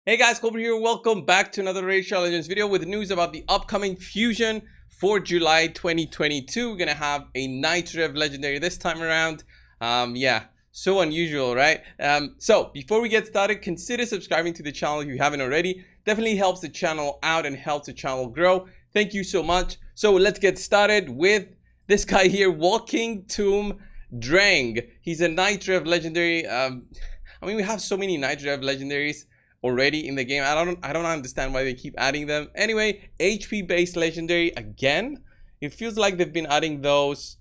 Hey guys, coldbrew here. Welcome back to another Raid Shadow Legends video with news about the upcoming fusion for July 2022. We're gonna have a Night Rev Legendary this time around. Yeah, so unusual, right? So before we get started, consider subscribing to the channel if you haven't already. Definitely helps the channel out and helps the channel grow. Thank you so much. So let's get started with this guy here, Walking Tomb Drang. He's a Night Rev Legendary. I mean, we have so many Night Rev Legendaries already in the game. I don't understand why they keep adding them. Anyway, HP based legendary again. It feels like they've been adding those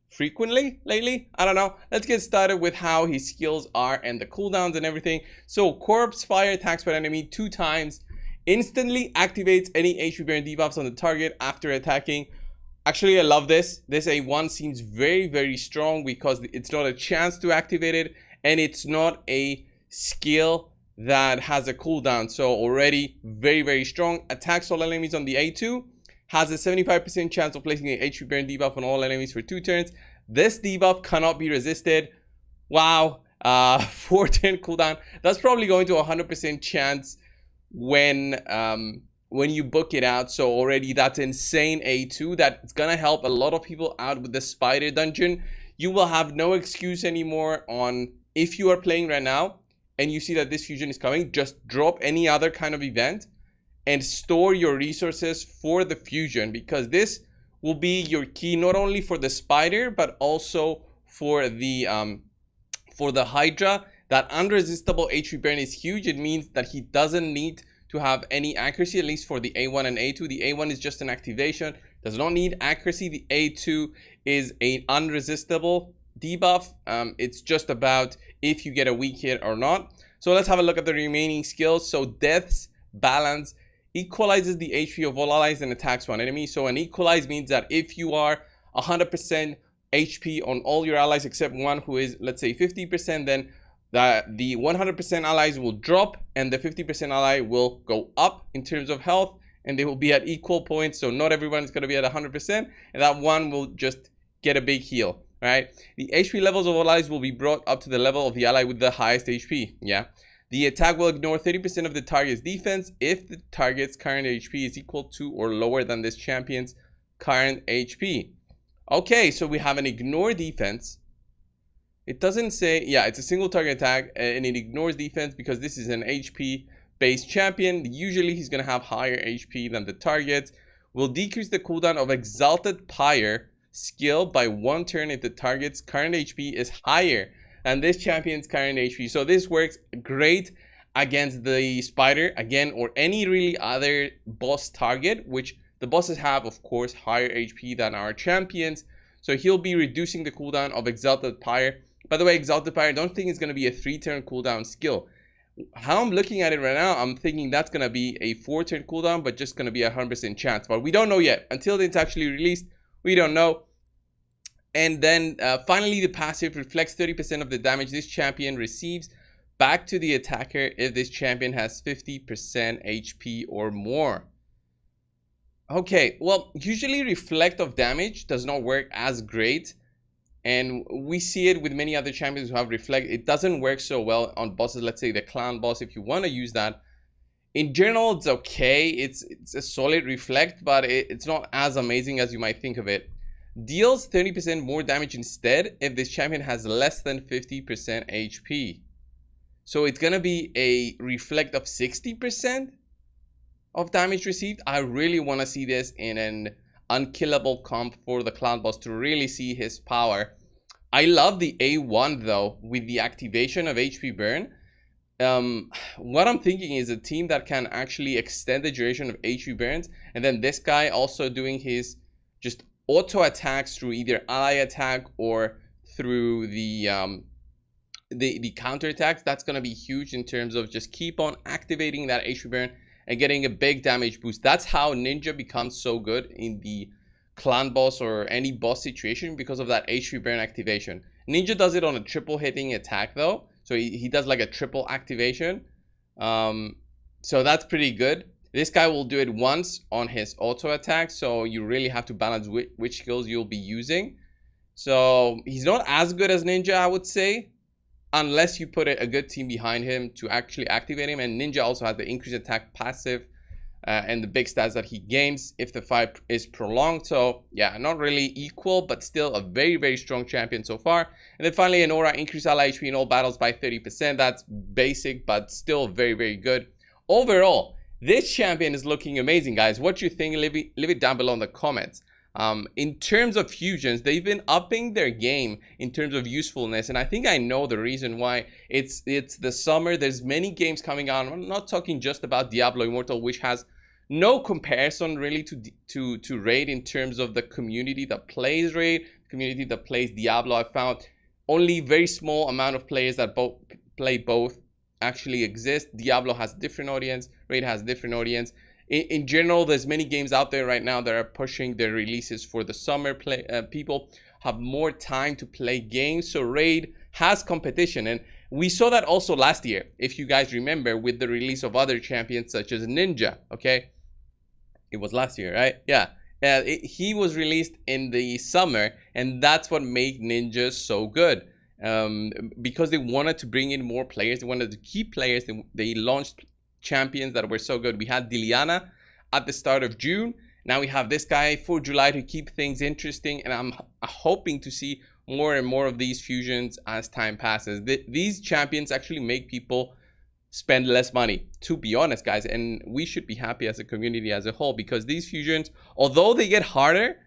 frequently lately. I don't know. Let's get started with how his skills are and the cooldowns and everything. So corpse fire attacks per enemy 2 times, instantly activates any HP bearing debuffs on the target after attacking. Actually, I love this. This A1 seems very strong because it's not a chance to activate it and it's not a skill that has a cooldown, so already very strong. Attacks all enemies on the A2, has a 75% chance of placing an HP bearing debuff on all enemies for 2 turns. This debuff cannot be resisted. Wow. 4-turn cooldown. That's probably going to 100% chance when you book it out. So already that's insane. A2, that's gonna help a lot of people out with the spider dungeon. You will have no excuse anymore on, if you are playing right now and you see that this fusion is coming, just drop any other kind of event and store your resources for the fusion, because this will be your key not only for the spider but also for the Hydra. That unresistible HP burn is huge. It means that he doesn't need to have any accuracy, at least for the A1 and A2. The A1 is just an activation, does not need accuracy. The A2 is an unresistible debuff. It's just about if you get a weak hit or not. So let's have a look at the remaining skills. So Death's Balance equalizes the HP of all allies and attacks one enemy. So an equalize means that if you are 100% HP on all your allies except one who is, let's say, 50%, then the 100% allies will drop and the 50% ally will go up in terms of health, and they will be at equal points. So not everyone is going to be at 100%, and that one will just get a big heal. Right, the HP levels of all allies will be brought up to the level of the ally with the highest HP. Yeah, the attack will ignore 30% of the target's defense if the target's current HP is equal to or lower than this champion's current HP. Okay, so we have an ignore defense. It doesn't say, yeah, it's a single target attack and it ignores defense because this is an HP based champion. Usually he's gonna have higher HP than the target. Will decrease the cooldown of Exalted Pyre skill by 1 turn if the target's current HP is higher than this champion's current HP. So this works great against the spider again, or any really other boss target, which the bosses have, of course, higher HP than our champions. So he'll be reducing the cooldown of Exalted Pyre. By the way, Exalted Pyre, I don't think it's going to be a 3-turn cooldown skill. How I'm looking at it right now, I'm thinking that's going to be a 4-turn cooldown, but just going to be a 100% chance. But we don't know yet. Until it's actually released, we don't know. And then finally, the passive reflects 30% of the damage this champion receives back to the attacker if this champion has 50% HP or more. Okay, well, usually reflect of damage does not work as great, and we see it with many other champions who have reflect. It doesn't work so well on bosses, let's say the clan boss, if you want to use that. In general, it's okay. It's a solid reflect, but it's not as amazing as you might think of it. Deals 30% more damage instead if this champion has less than 50% HP. So it's gonna be a reflect of 60% of damage received. I really want to see this in an unkillable comp for the clan boss to really see his power. I love the A1 though, with the activation of HP burn. What I'm thinking is a team that can actually extend the duration of HP burns, and then this guy also doing his just auto attacks through either ally attack or through the counter attacks. That's going to be huge in terms of just keep on activating that HP burn and getting a big damage boost. That's how Ninja becomes so good in the clan boss or any boss situation, because of that HP burn activation. Ninja does it on a triple hitting attack though, so he does like a triple activation. So that's pretty good. This guy will do it once on his auto attack, so you really have to balance which skills you'll be using. So he's not as good as Ninja, I would say. unless you put a good team behind him to actually activate him. And Ninja also has the increased attack passive and the big stats that he gains if the fight is prolonged. So yeah, not really equal, but still a very, very strong champion so far. And then finally, an aura, increase ally HP in all battles by 30%. That's basic, but still very, very good. Overall, this champion is looking amazing, guys. What you think, leave it down below in the comments. In terms of fusions, they've been upping their game in terms of usefulness, and I think I know the reason why. It's the summer. There's many games coming on. I'm not talking just about Diablo Immortal, which has no comparison really to Raid in terms of the community that plays Raid, community that plays Diablo. I found only very small amount of players that play both actually exist. Diablo has a different audience, Raid has a different audience. In general, there's many games out there right now that are pushing their releases for the summer. People have more time to play games, so Raid has competition, and we saw that also last year, if you guys remember, with the release of other champions such as Ninja. Okay, it was last year, right? Yeah, he was released in the summer, and that's what made Ninja so good. Because they wanted to bring in more players, they wanted to keep players. They launched champions that were so good. We had Diliana at the start of June. Now we have this guy for July to keep things interesting, and I'm hoping to see more and more of these fusions as time passes. These champions actually make people spend less money, to be honest, guys, and we should be happy as a community as a whole, because these fusions, although they get harder,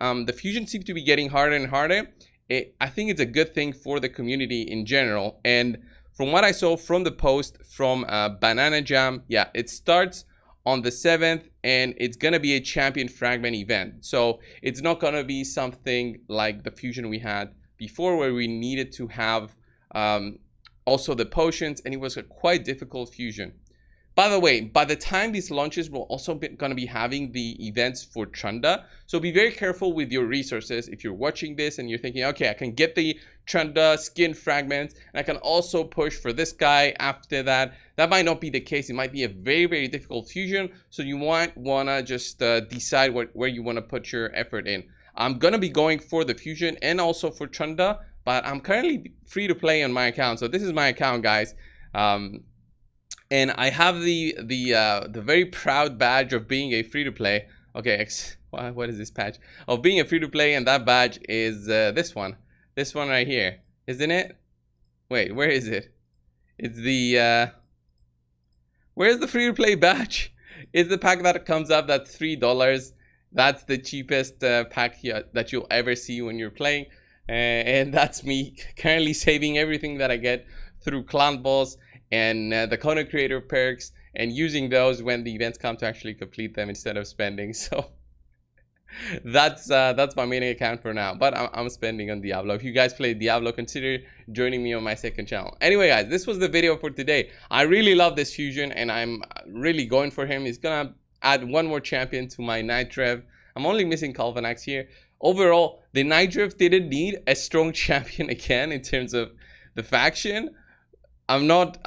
the fusions seem to be getting harder and harder. I think it's a good thing for the community in general. And from what I saw from the post from Banana Jam, yeah, it starts on the 7th, and it's gonna be a champion fragment event. So it's not gonna be something like the fusion we had before, where we needed to have also the potions, and it was a quite difficult fusion. By the way, by the time these launches, we're also gonna be having the events for Trunda. So be very careful with your resources. If you're watching this and you're thinking, okay, I can get the Trunda skin fragments, and I can also push for this guy after that. That might not be the case. It might be a very, very difficult fusion. So you might wanna just decide where you wanna put your effort in. I'm gonna be going for the fusion and also for Trunda, but I'm currently free to play on my account. So this is my account, guys. And I have the very proud badge of being a free-to-play. Okay, what is this badge? Of being a free-to-play, and that badge is this one right here, isn't it? Wait, where is it? It's the where's the free-to-play badge? It's the pack that comes up. That's $3. That's the cheapest pack here that you'll ever see when you're playing, and that's me currently saving everything that I get through Clan Boss and the content creator perks, and using those when the events come to actually complete them instead of spending. So that's my main account for now, but I'm spending on Diablo. If you guys play Diablo, consider joining me on my second channel. Anyway, guys, this was the video for today. I really love this fusion, and I'm really going for him. He's gonna add one more champion to my Night Rev. I'm only missing Calvinax here. Overall, the Night Rev didn't need a strong champion again in terms of the faction. I'm not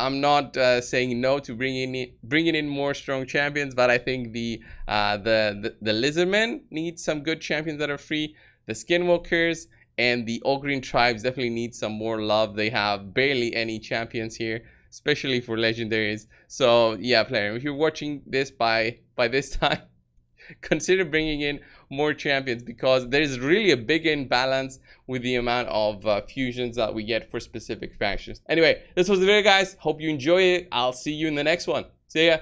saying no to bringing in more strong champions, but I think the Lizardmen need some good champions that are free. The Skinwalkers and the All Green tribes definitely need some more love. They have barely any champions here, especially for legendaries. So yeah, player, if you're watching this by this time, consider bringing in more champions, because there's really a big imbalance with the amount of fusions that we get for specific factions. Anyway, this was the video, guys. Hope you enjoy it. I'll see you in the next one. See ya.